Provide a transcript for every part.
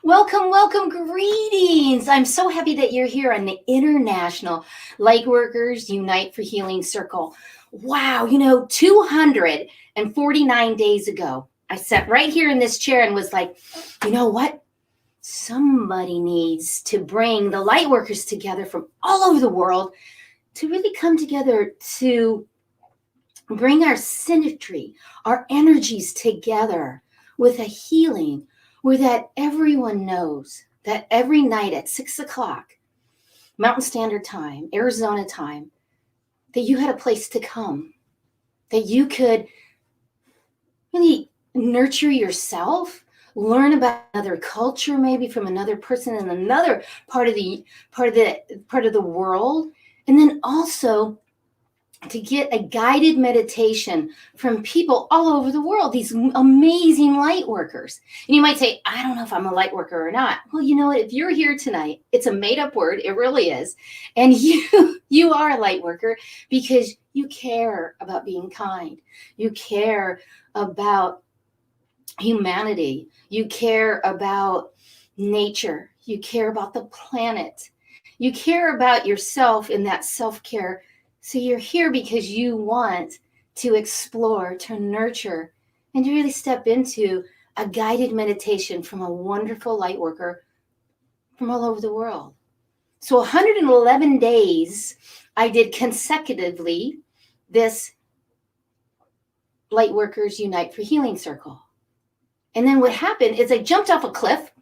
Welcome, welcome, greetings. I'm so happy that you're here on the International Lightworkers Unite for Healing Circle. Wow, 249 days ago, I sat right here in this chair and was like, you know what? Somebody needs to bring the lightworkers together from all over the world to really come together to bring our synergy, our energies together with a healing where that everyone knows that every night at 6 o'clock, Mountain Standard Time, Arizona time, that you had a place to come, that you could really nurture yourself, learn about another culture, maybe from another person in another part of the world, and then also to get a guided meditation from people all over the world, these amazing light workers. And you might say, I don't know if I'm a light worker or not. Well, you know what? If you're here tonight, it's a made up word. It really is. And you are a light worker because you care about being kind. You care about humanity. You care about nature. You care about the planet. You care about yourself in that self-care. So you're here because you want to explore, to nurture, and to really step into a guided meditation from a wonderful light worker from all over the world. So 111 days I did consecutively this Lightworkers Unite for Healing Circle. And then what happened is I jumped off a cliff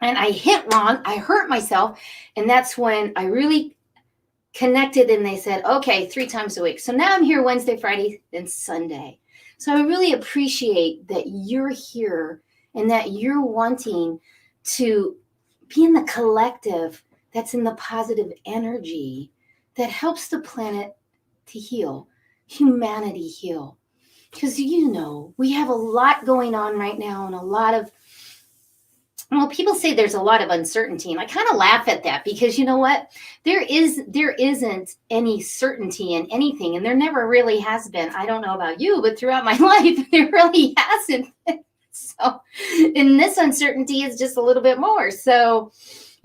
and I hit wrong. I hurt myself. And that's when I really connected and they said, okay, 3 times a week. So now I'm here Wednesday, Friday, and Sunday. So I really appreciate that you're here and that you're wanting to be in the collective that's in the positive energy that helps the planet to heal, humanity heal. Because we have a lot going on right now and a lot of, people say there's a lot of uncertainty, and I kind of laugh at that because you know what? There isn't any certainty in anything, and there never really has been. I don't know about you, but throughout my life, there really hasn't been. So, and this uncertainty is just a little bit more. So,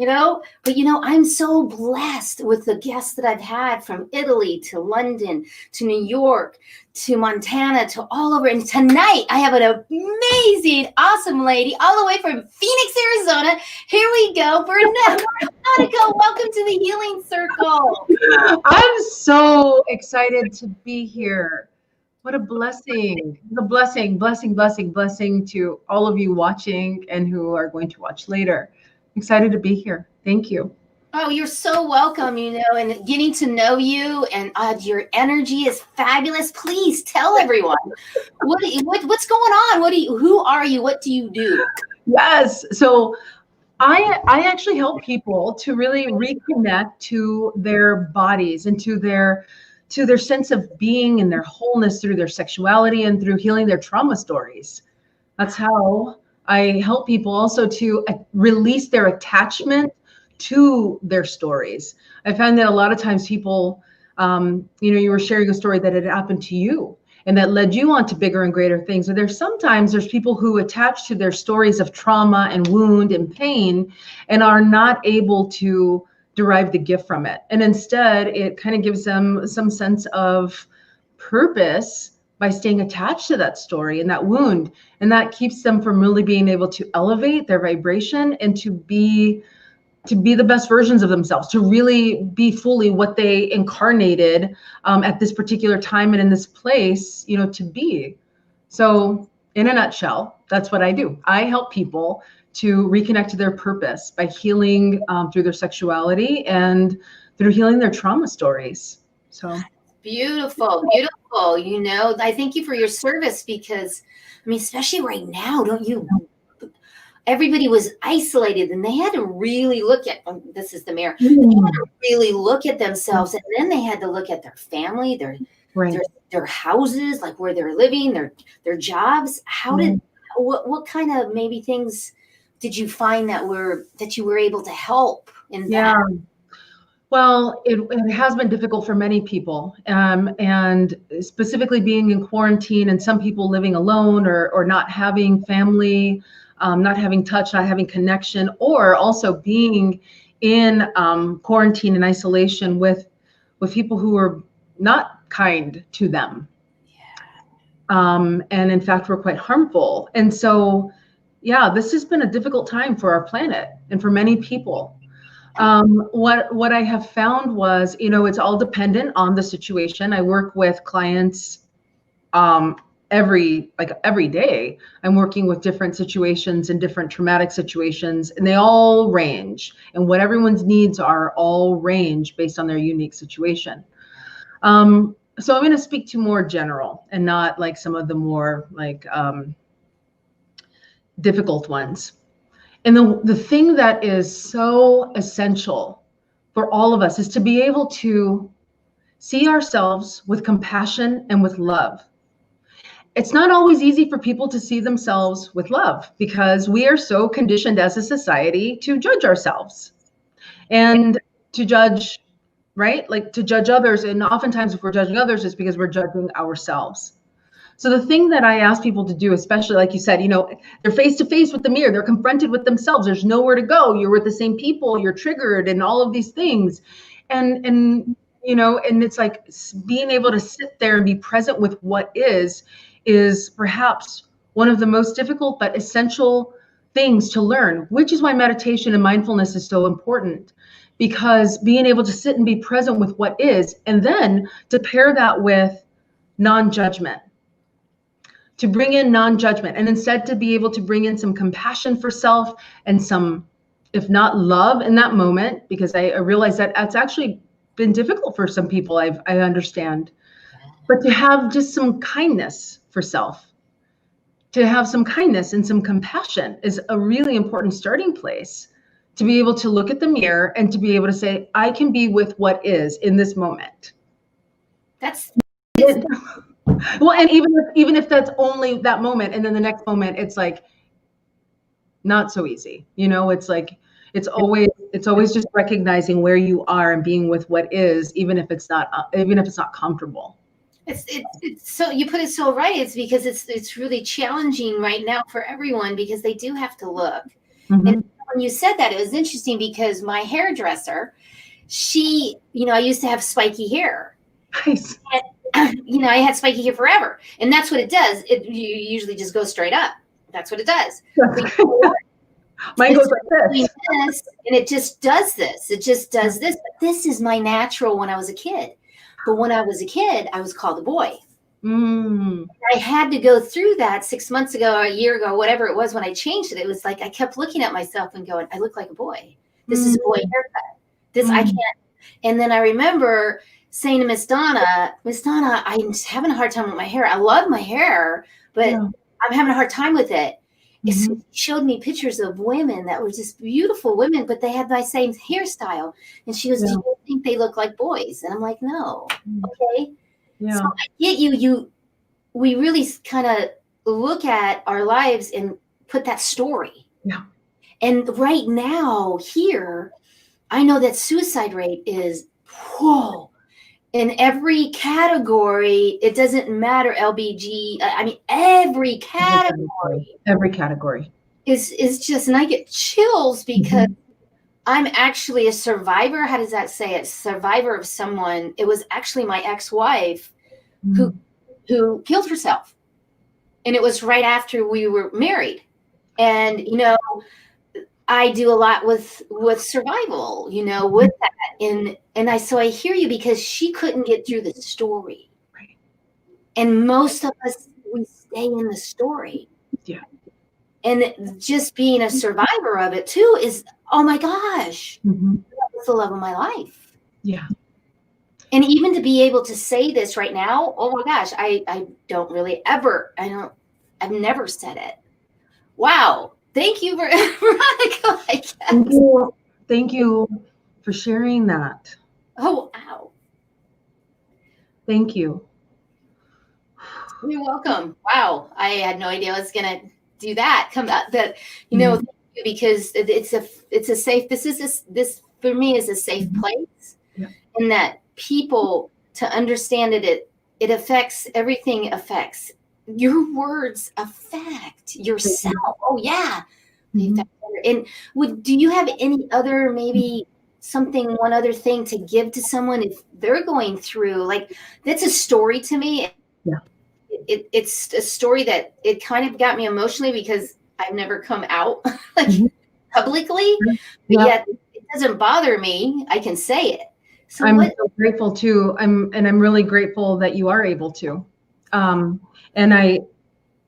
I'm so blessed with the guests that I've had from Italy to London to New York to Montana to all over. And tonight I have an amazing, awesome lady all the way from Phoenix, Arizona. Here we go. Veronica, welcome to the Healing Circle. I'm so excited to be here. What a blessing. The blessing to all of you watching and who are going to watch later. Excited to be here. Thank you. Oh, you're so welcome, and getting to know you and your energy is fabulous. Please tell everyone what's going on. Who are you? What do you do? Yes. So I actually help people to really reconnect to their bodies and to their sense of being and their wholeness through their sexuality and through healing their trauma stories. That's how I help people also to release their attachment to their stories. I find that a lot of times people, you were sharing a story that had happened to you and that led you on to bigger and greater things. So there's people who attach to their stories of trauma and wound and pain and are not able to derive the gift from it. And instead, it kind of gives them some sense of purpose by staying attached to that story and that wound. And that keeps them from really being able to elevate their vibration and to be the best versions of themselves, to really be fully what they incarnated at this particular time and in this place, to be. So in a nutshell, that's what I do. I help people to reconnect to their purpose by healing through their sexuality and through healing their trauma stories. So beautiful. I thank you for your service because, especially right now, everybody was isolated and they had to really look at, this is the mirror, they had to really look at themselves, and then they had to look at their family, their houses, like where they're living, their jobs. What kind of maybe things did you find that you were able to help in that? Well, it has been difficult for many people, and specifically being in quarantine and some people living alone or not having family. not having touch, not having connection, or also being in quarantine and isolation with people who are not kind to them. And in fact, were quite harmful. And so, yeah, this has been a difficult time for our planet and for many people. What I have found was, it's all dependent on the situation. I work with clients every day. I'm working with different situations and different traumatic situations, and they all range. And what everyone's needs are all range based on their unique situation. So I'm going to speak to more general and not like some of the more like difficult ones. And the thing that is so essential for all of us is to be able to see ourselves with compassion and with love. It's not always easy for people to see themselves with love because we are so conditioned as a society to judge ourselves and to judge, right? Like to judge others. And oftentimes if we're judging others, it's because we're judging ourselves. So the thing that I ask people to do, especially like you said, they're face to face with the mirror, they're confronted with themselves. There's nowhere to go. You're with the same people, you're triggered and all of these things. And it's like being able to sit there and be present with what is perhaps one of the most difficult but essential things to learn, which is why meditation and mindfulness is so important, because being able to sit and be present with what is, and then to pair that with non-judgment, to bring in non-judgment, and instead to be able to bring in some compassion for self and some, if not love in that moment, because I realize that that's actually been difficult for some people, I understand, but to have just some kindness for self, to have some kindness and some compassion is a really important starting place to be able to look at the mirror and to be able to say, I can be with what is in this moment. That's well, and even if that's only that moment, and then the next moment it's like not so easy. It's like it's always just recognizing where you are and being with what is, even if it's not comfortable. It's so, you put it so right. It's because it's really challenging right now for everyone because they do have to look. Mm-hmm. And when you said that, it was interesting because my hairdresser, she, I used to have spiky hair. Nice. And, I had spiky hair forever, and that's what it does. You usually just go straight up. That's what it does. Mine goes like this, and it just does this. It just does this. But this is my natural when I was a kid. But when I was a kid, I was called a boy. I had to go through that 6 months ago, or a year ago, whatever it was when I changed it. It was like I kept looking at myself and going, I look like a boy. This is a boy haircut. I can't. And then I remember saying to Miss Donna, I'm having a hard time with my hair. I love my hair, but I'm having a hard time with it. So she showed me pictures of women that were just beautiful women, but they had my same hairstyle. And she goes, do you think they look like boys? And I'm like, no. Okay. Yeah. So I get you. We really kind of look at our lives and put that story. Yeah. And right now here, I know that suicide rate is, whoa. In every category, it doesn't matter, LBG. Every category. Every category is just, and I get chills because I'm actually a survivor. How does that say it? Survivor of someone. It was actually my ex-wife who killed herself, and it was right after we were married. And I do a lot with survival, with that. And so I hear you because she couldn't get through the story. Right. And most of us, we stay in the story. Yeah. And just being a survivor of it too is, oh my gosh, that's the love of my life. Yeah. And even to be able to say this right now, oh my gosh, I don't really ever, I've never said it. Wow. Thank you, Veronica. I guess. Thank you for sharing that. Oh, wow. Thank you. You're welcome. Wow. I had no idea I was going to do that. Thank you, because it's a safe, this for me is a safe place. Yeah. And that people to understand it affects, everything affects your words affect yourself. Oh yeah. Mhm. And do you have any other, maybe one other thing to give to someone if they're going through, like, that's a story to me. Yeah. It's a story that it kind of got me emotionally because I've never come out like Mhm. publicly, but Yeah. yet it doesn't bother me. I can say it. So I'm what? so grateful too. I'm really grateful that you are able to. Um, and I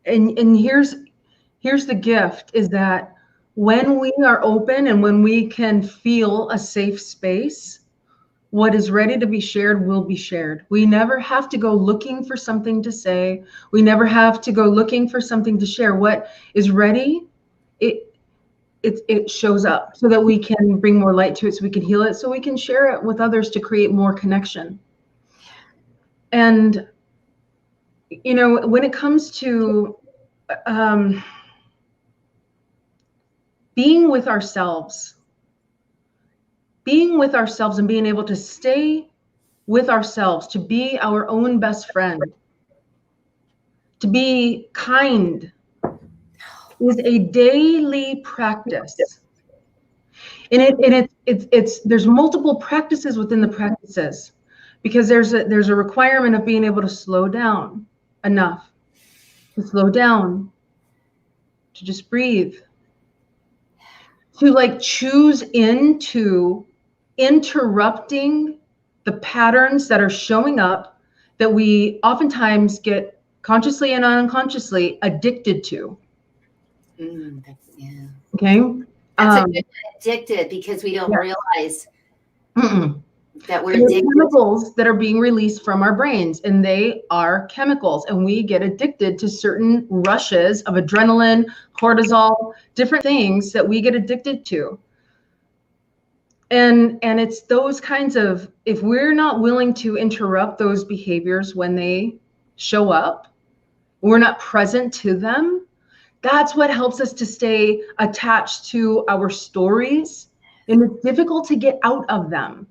and here's the gift is that when we are open and when we can feel a safe space, what is ready to be shared will be shared. We never have to go looking for something to say. We never have to go looking for something to share. What is ready, it shows up so that we can bring more light to it, so we can heal it, so we can share it with others to create more connection. And when it comes to um, being with ourselves and being able to stay with ourselves, to be our own best friend, to be kind, is a daily practice. And it's there's multiple practices within the practices, because there's a requirement of being able to slow down enough, to slow down, to just breathe, to like choose into interrupting the patterns that are showing up that we oftentimes get consciously and unconsciously addicted to. Yeah. Okay. That's a good one, addicted, because we don't Yeah. realize Mm-mm. that we're There are addicted. chemicals that are being released from our brains, and they are chemicals, and we get addicted to certain rushes of adrenaline, cortisol, different things that we get addicted to. And it's those kinds of, if we're not willing to interrupt those behaviors when they show up, we're not present to them, that's what helps us to stay attached to our stories, and it's difficult to get out of them.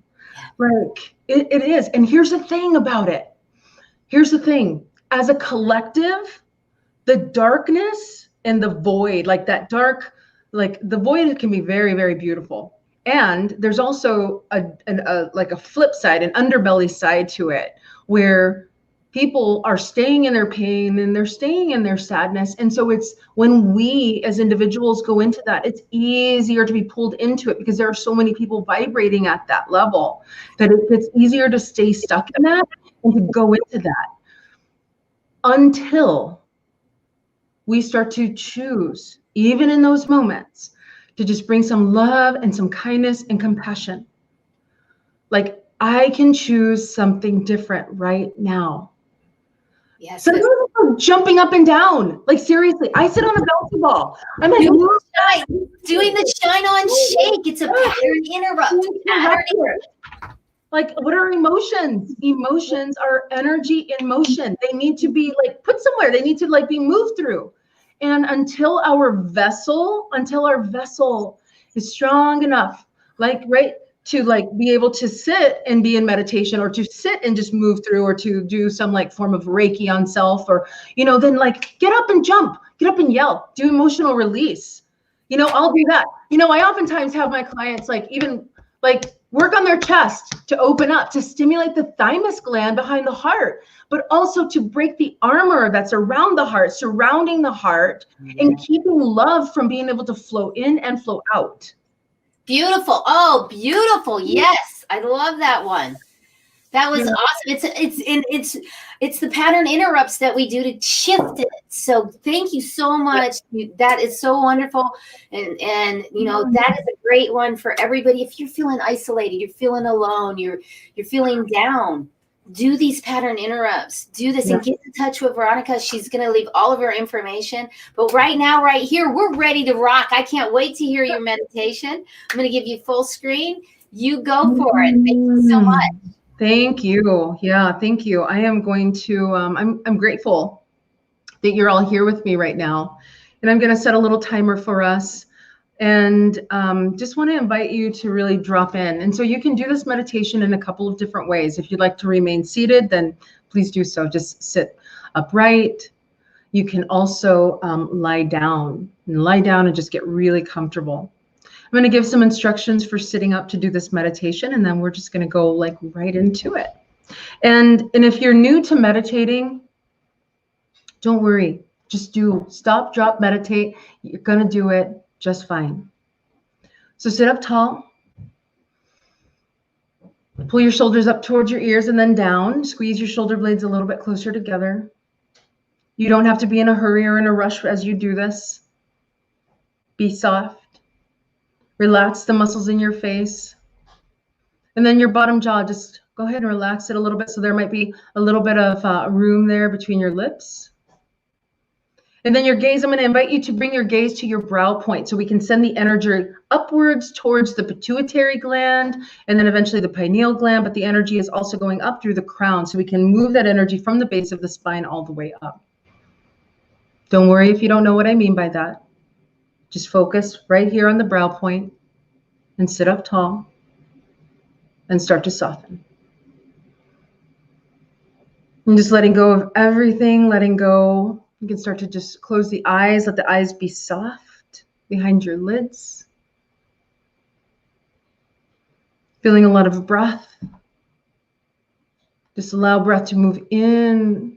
Like it is. And here's the thing about it. Here's the thing. As a collective, the darkness and the void, like that dark, like the void can be very, very beautiful. And there's also like a flip side, an underbelly side to it, where people are staying in their pain and they're staying in their sadness. And so it's when we as individuals go into that, it's easier to be pulled into it, because there are so many people vibrating at that level that it's easier to stay stuck in that and to go into that, until we start to choose, even in those moments, to just bring some love and some kindness and compassion. Like, I can choose something different right now. Yes. Sometimes I'm jumping up and down. Like, seriously, I sit on a bouncy ball. I'm like, doing the shine on shake. It's a pattern interrupt. Like, what are emotions? Emotions are energy in motion. They need to be like put somewhere. They need to like be moved through. And until our vessel is strong enough, like, right, to like be able to sit and be in meditation, or to sit and just move through, or to do some like form of Reiki on self, or, then like get up and jump, get up and yell, do emotional release. I'll do that. I oftentimes have my clients like even like work on their chest to open up, to stimulate the thymus gland behind the heart, but also to break the armor that's around the heart, surrounding the heart, and keeping love from being able to flow in and flow out. Beautiful. Oh, beautiful. Yes. I love that one. That was awesome. It's the pattern interrupts that we do to shift it. So thank you so much. That is so wonderful. And that is a great one for everybody. If you're feeling isolated, you're feeling alone, you're feeling down, do these pattern interrupts. Do this and get in touch with Veronica. She's going to leave all of her information. But right now, right here, we're ready to rock. I can't wait to hear your meditation. I'm going to give you full screen. You go for it. Thank you so much. Thank you. Yeah, thank you. I am going to, I'm grateful that you're all here with me right now. And I'm going to set a little timer for us. And just want to invite you to really drop in. And so you can do this meditation in a couple of different ways. If you'd like to remain seated, then please do so. Just sit upright. you can also lie down and just get really comfortable. I'm going to give some instructions for sitting up to do this meditation, and then we're just going to go like right into it. And if you're new to meditating, don't worry. Just do stop, drop, meditate. You're going to do it just fine. So sit up tall. Pull your shoulders up towards your ears and then down. Squeeze your shoulder blades a little bit closer together. You don't have to be in a hurry or in a rush as you do this. Be soft. Relax the muscles in your face. And then your bottom jaw, just go ahead and relax it a little bit. So there might be a little bit of room there between your lips. And then your gaze, I'm going to invite you to bring your gaze to your brow point so we can send the energy upwards towards the pituitary gland and then eventually the pineal gland. But the energy is also going up through the crown so we can move that energy from the base of the spine all the way up. Don't worry if you don't know what I mean by that. Just focus right here on the brow point and sit up tall and start to soften. And just letting go of everything, letting go. You can start to just close the eyes, let the eyes be soft behind your lids. Feeling a lot of breath. Just allow breath to move in.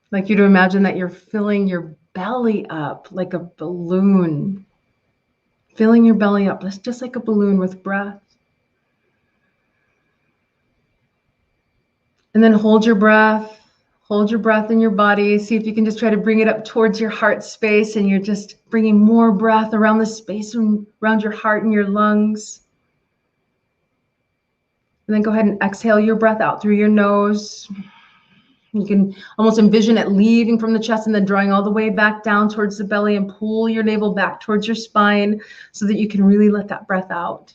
I'd like you to imagine that you're filling your belly up like a balloon. Filling your belly up just like a balloon with breath. And then hold your breath. Hold your breath in your body. See if you can just try to bring it up towards your heart space, and you're just bringing more breath around the space around your heart and your lungs. And then go ahead and exhale your breath out through your nose. You can almost envision it leaving from the chest and then drawing all the way back down towards the belly, and pull your navel back towards your spine so that you can really let that breath out.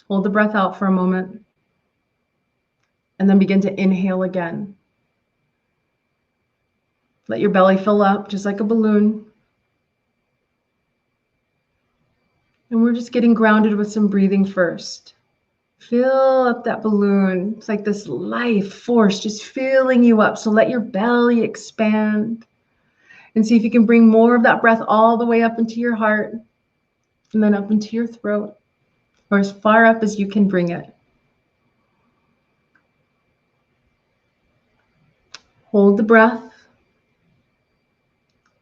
Hold the breath out for a moment. And then begin to inhale again. Let your belly fill up just like a balloon. And we're just getting grounded with some breathing first. Fill up that balloon. It's like this life force just filling you up. So let your belly expand. And see if you can bring more of that breath all the way up into your heart. And then up into your throat. Or as far up as you can bring it. Hold the breath.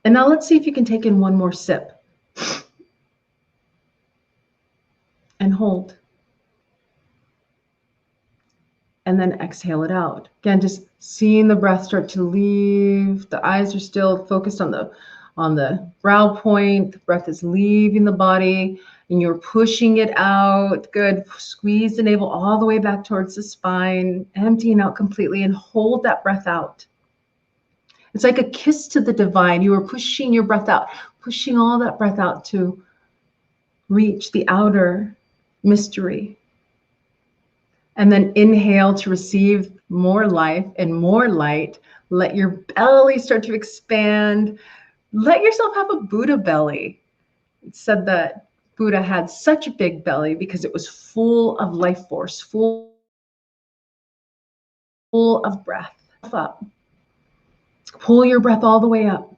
And now let's see if you can take in one more sip. And hold. And then exhale it out. Again, just seeing the breath start to leave. The eyes are still focused on the brow point. The breath is leaving the body and you're pushing it out. Good. Squeeze the navel all the way back towards the spine, emptying out completely, and hold that breath out. It's like a kiss to the divine. You are pushing your breath out, pushing all that breath out to reach the outer mystery. And then inhale to receive more life and more light. Let your belly start to expand. Let yourself have a Buddha belly. It said that Buddha had such a big belly because it was full of life force, full of breath. Up. Pull your breath all the way up.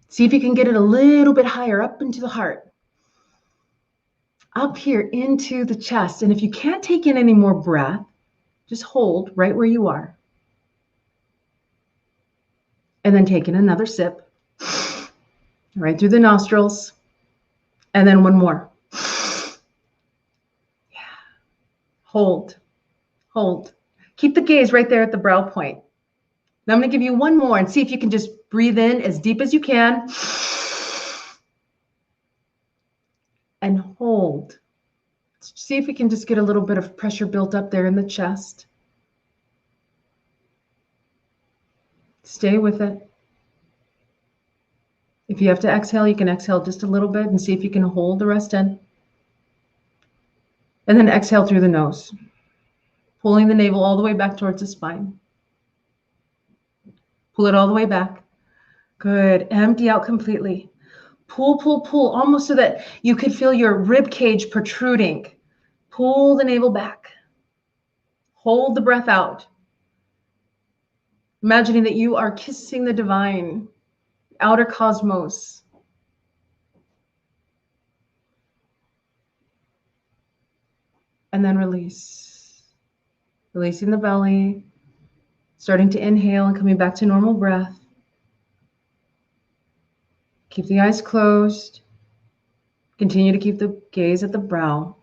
See if you can get it a little bit higher up into the heart. Up here into the chest. And if you can't take in any more breath, just hold right where you are. And then take in another sip. Right through the nostrils. And then one more. Yeah. Hold. Hold. Keep the gaze right there at the brow point. Now I'm going to give you one more and see if you can just breathe in as deep as you can. And hold. See if we can just get a little bit of pressure built up there in the chest. Stay with it. If you have to exhale, you can exhale just a little bit and see if you can hold the rest in. And then exhale through the nose, pulling the navel all the way back towards the spine. Pull it all the way back. Good. Empty out completely. Pull, pull, pull, almost so that you could feel your rib cage protruding. Pull the navel back. Hold the breath out. Imagining that you are kissing the divine, outer cosmos. And then release. Releasing the belly, starting to inhale and coming back to normal breath. Keep the eyes closed. Continue to keep the gaze at the brow.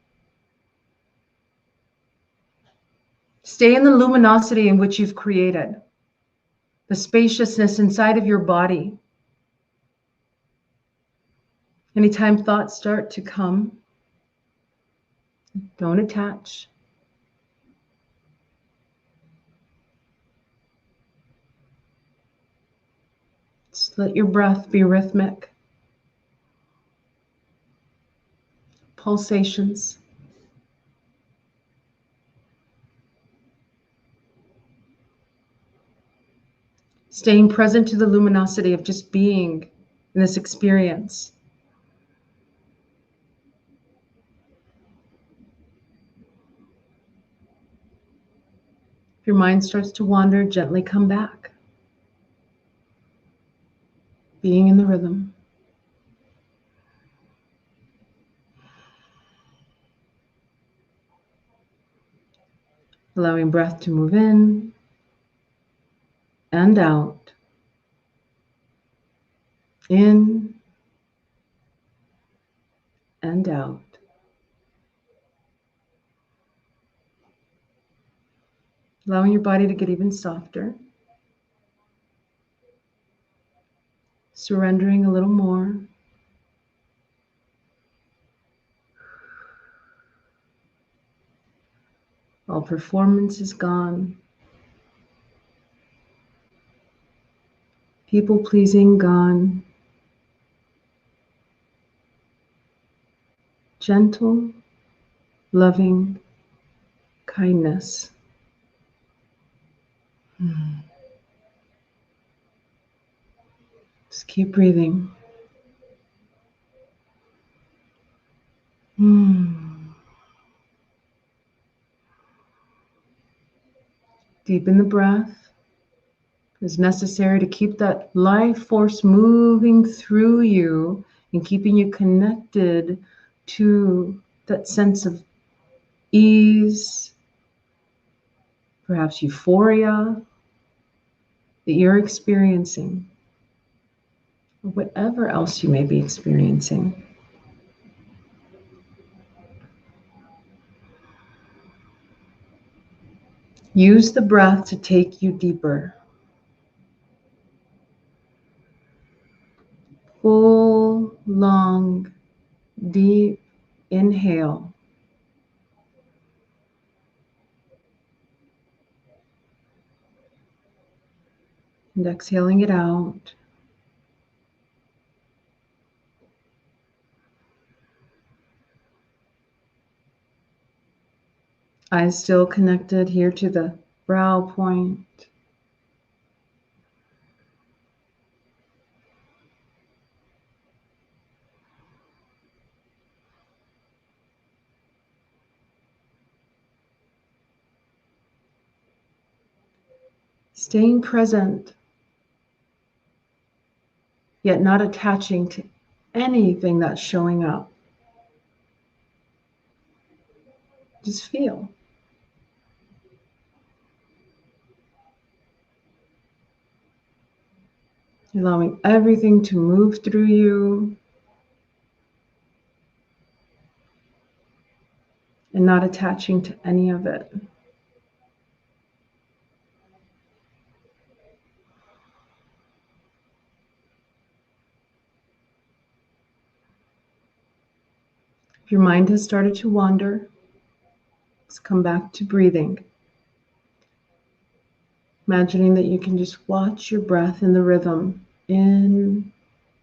Stay in the luminosity in which you've created, the spaciousness inside of your body. Anytime thoughts start to come, don't attach. Just let your breath be rhythmic. Pulsations. Staying present to the luminosity of just being in this experience. If your mind starts to wander, gently come back. Being in the rhythm. Allowing breath to move in and out. In and out. Allowing your body to get even softer. Surrendering a little more. All performance is gone. People pleasing gone. Gentle, loving kindness. Just keep breathing. Deepen the breath. It's necessary to keep that life force moving through you and keeping you connected to that sense of ease, perhaps euphoria that you're experiencing, or whatever else you may be experiencing. Use the breath to take you deeper. Full, long, deep inhale. And exhaling it out. Eyes still connected here to the brow point. Staying present, yet not attaching to anything that's showing up. Just feel. Allowing everything to move through you and not attaching to any of it. If your mind has started to wander, let's come back to breathing. Imagining that you can just watch your breath in the rhythm, in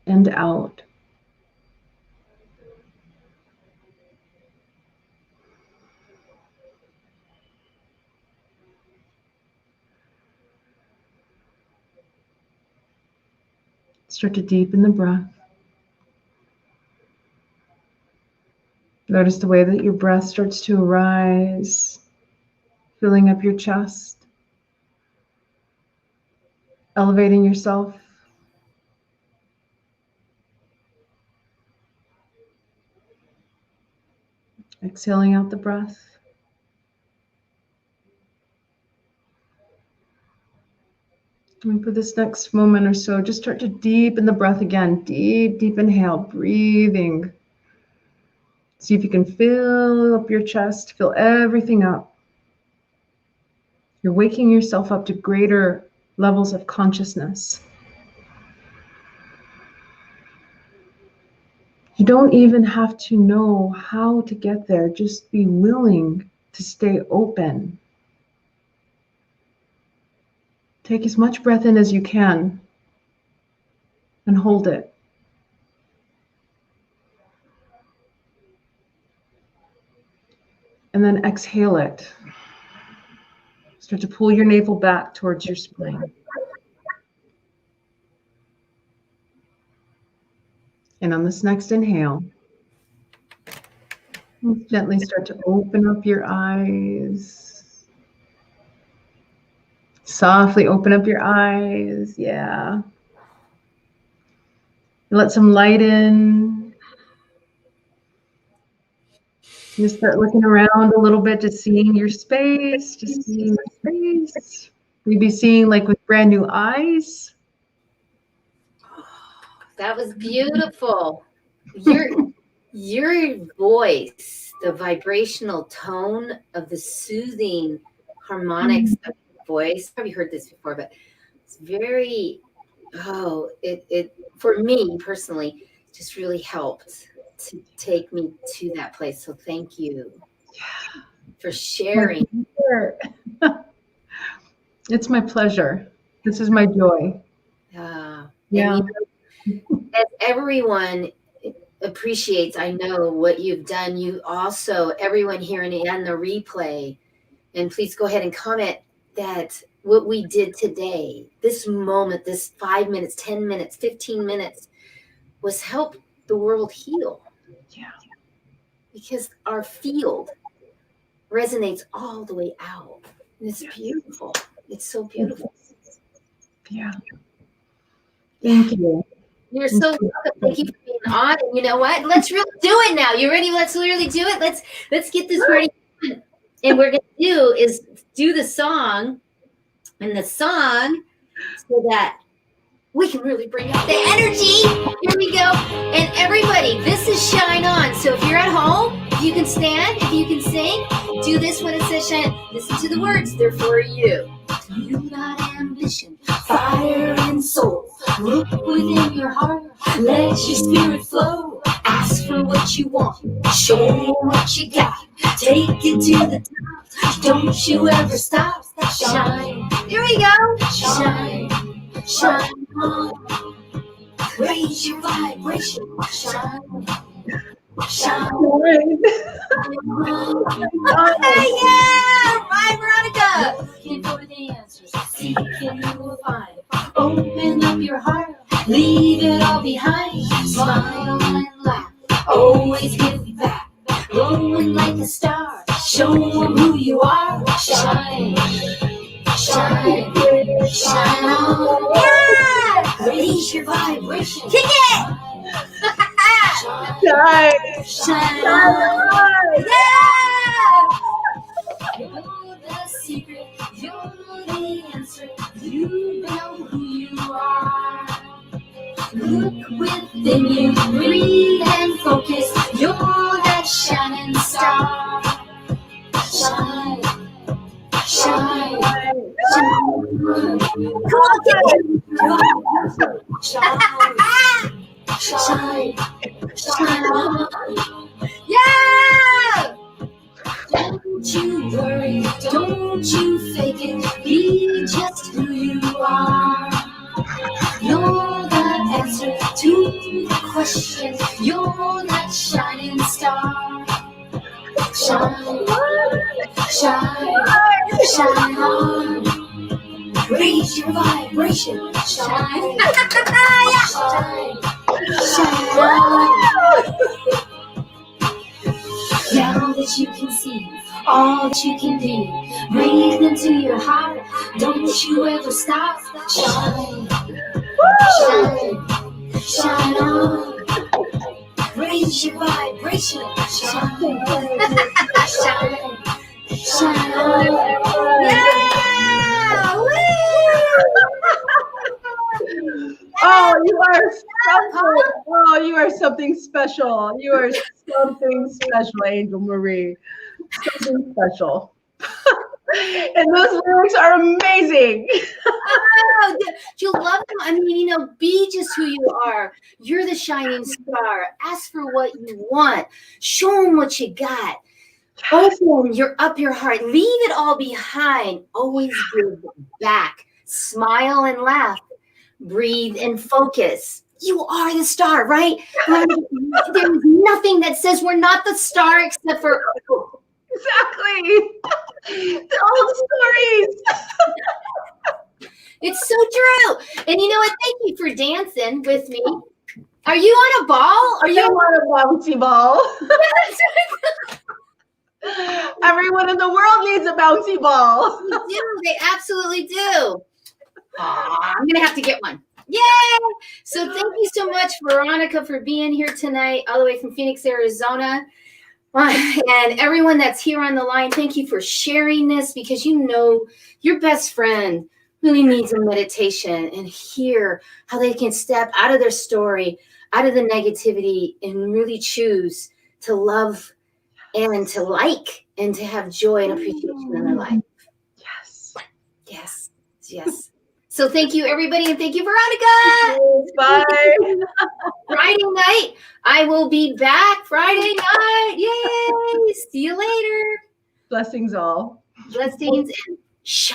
and out. Start to deepen the breath. Notice the way that your breath starts to rise, filling up your chest. Elevating yourself. Exhaling out the breath. And for this next moment or so, just start to deepen the breath again. Deep, deep inhale, breathing. See if you can fill up your chest, fill everything up. You're waking yourself up to greater levels of consciousness. You don't even have to know how to get there. Just be willing to stay open. Take as much breath in as you can and hold it. And then exhale it. Start to pull your navel back towards your spine. And on this next inhale, gently start to open up your eyes. Softly open up your eyes. Yeah. Let some light in. Just start looking around a little bit, just seeing your space, just seeing your space. Maybe seeing like with brand new eyes. That was beautiful. Your voice, the vibrational tone of the soothing harmonics of your voice. Probably heard this before, but it's very, it for me personally just really helped to take me to that place. So thank you for sharing. It's my pleasure. This is my joy. Yeah. As everyone appreciates, I know what you've done. You also, everyone here and the replay, and please go ahead and comment that what we did today, this moment, this 5 minutes, 10 minutes, 15 minutes, was help the world heal. Yeah. Because our field resonates all the way out. And it's beautiful. It's so beautiful. Yeah. Thank you. You're so welcome. Thank you for being on. And you know what? Let's really do it now. You ready? Let's really do it. Let's get this ready. And we're going to do is do the song. And the song so that we can really bring up the energy. Here we go. And everybody, this is Shine On. So if you're at home, if you can stand, if you can sing, do this when it says shine. Listen to the words. They're for you. You got ambition, fire and soul. Look within your heart. Let your spirit flow. Ask for what you want. Show what you got. Take it to the top. Don't you ever stop. Shine. Here we go. Shine. Shine on. Raise your vibration. Shine. Shine. Yeah! Right, Veronica. Looking for the answers. Seeking you will find. Open up your heart. Leave it all behind. Smile and laugh. Always give back. Glowing like a star. Show them who you are. Shine. Shine. Shine on. Yeah! Raise your vibration. Kick it! Shine. Shine on. Yeah! You're the secret. You're the answer. You know who you are. Look within you. Breathe and focus. You're that shining star. Shine. Shine. Shine. Come on, shine. Shine. Shine on. Yeah! Don't you worry, don't you fake it, be just who you are. You're the answer to the question, you're that shining star. Shine, shine, shine on. Raise your vibration. Shine, shine, shine on. Now that you can see all that you can be, breathe into your heart, Don't you ever stop. Shine, shine, shine on. Raise your vibration. Shine, shine, shine on. Yeah! Woo! Oh, you are something. Oh, you are something special. You are something special, Angel Marie. Something special. And those lyrics are amazing. Oh, you love them. I mean, be just who you are. You're the shining star. Ask for what you want. Show them what you got. Open your heart. Leave it all behind. Always give back. Smile and laugh. Breathe and focus. You are the star, right? There's nothing that says we're not the star except for Exactly. The old stories. It's so true. And you know what? Thank you for dancing with me. Are you on a ball? Are you on a bouncy ball? Everyone in the world needs a bouncy ball. They do. They absolutely do. I'm going to have to get one. Yay! So thank you so much, Veronica, for being here tonight, all the way from Phoenix, Arizona. And everyone that's here on the line, thank you for sharing this, because your best friend really needs a meditation and hear how they can step out of their story, out of the negativity, and really choose to love and to like and to have joy and appreciation in their life. Yes. Yes. Yes. So thank you, everybody, and thank you, Veronica. Bye. Friday night, I will be back Friday night. Yay! See you later. Blessings all. Blessings and shine.